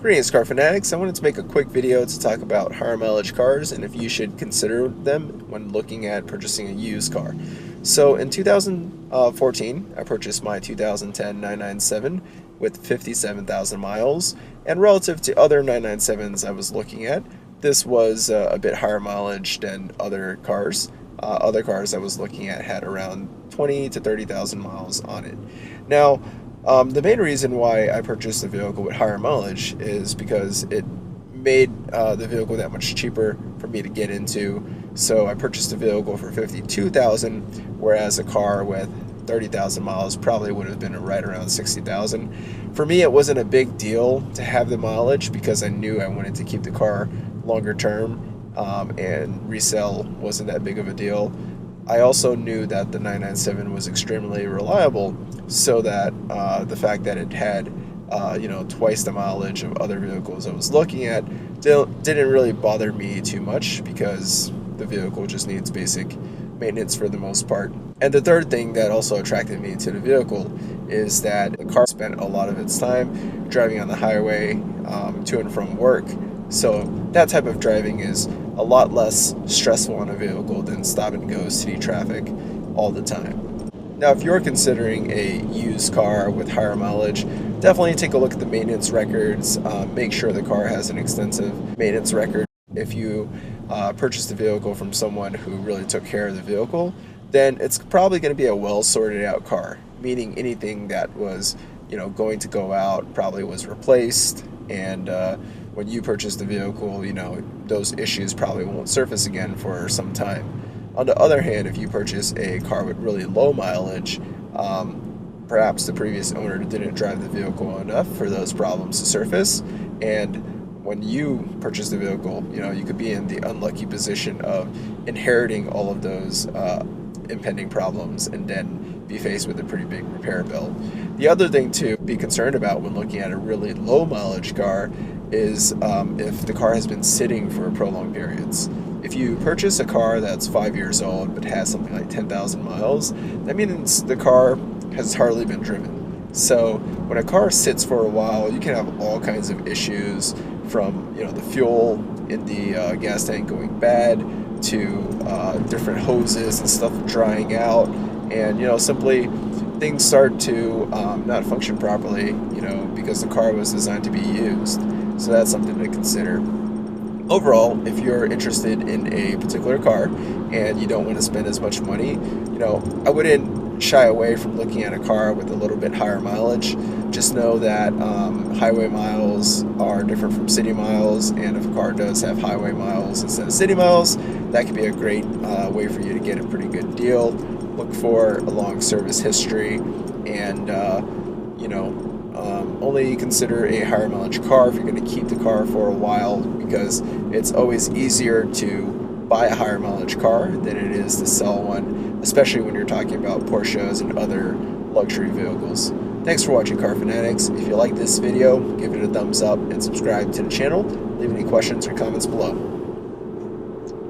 Greetings, car fanatics. I wanted to make a quick video to talk about higher mileage cars and if you should consider them when looking at purchasing a used car. So in 2014, I purchased my 2010 997 with 57,000 miles, and relative to other 997s I was looking at, this was a bit higher mileage than other cars. Other cars I was looking at had around 20 to 30,000 miles on it. Now, the main reason why I purchased a vehicle with higher mileage is because it made the vehicle that much cheaper for me to get into. So I purchased a vehicle for $52,000, whereas a car with 30,000 miles probably would have been right around $60,000. For me, it wasn't a big deal to have the mileage because I knew I wanted to keep the car longer term, and resale wasn't that big of a deal. I also knew that the 997 was extremely reliable, so that the fact that it had twice the mileage of other vehicles I was looking at didn't really bother me too much because the vehicle just needs basic maintenance for the most part. And the third thing that also attracted me to the vehicle is that the car spent a lot of its time driving on the highway to and from work. So that type of driving is a lot less stressful on a vehicle than stop and go city traffic all the time. Now, if you're considering a used car with higher mileage, definitely take a look at the maintenance records. Make sure the car has an extensive maintenance record. If you purchased a vehicle from someone who really took care of the vehicle, then it's probably going to be a well sorted out car, meaning anything that was going to go out probably was replaced, and when you purchase the vehicle, those issues probably won't surface again for some time. On the other hand, if you purchase a car with really low mileage, perhaps the previous owner didn't drive the vehicle enough for those problems to surface, and when you purchase the vehicle, you could be in the unlucky position of inheriting all of those impending problems and then be faced with a pretty big repair bill. The other thing to be concerned about when looking at a really low mileage car is if the car has been sitting for prolonged periods. If you purchase a car that's 5 years old but has something like 10,000 miles, that means the car has hardly been driven. So when a car sits for a while, you can have all kinds of issues, from the fuel in the gas tank going bad to different hoses and stuff drying out, and simply things start to not function properly, because the car was designed to be used. So that's something to consider. Overall, if you're interested in a particular car and you don't want to spend as much money, I wouldn't shy away from looking at a car with a little bit higher mileage. Just know that highway miles are different from city miles, and if a car does have highway miles instead of city miles, that could be a great way for you to get a pretty good deal. Look for a long service history, and only consider a higher mileage car if you're going to keep the car for a while, because it's always easier to buy a higher mileage car than it is to sell one, especially when you're talking about Porsches and other luxury vehicles. Thanks for watching, Car Fanatics. If you like this video, give it a thumbs up and subscribe to the channel. Leave any questions or comments below.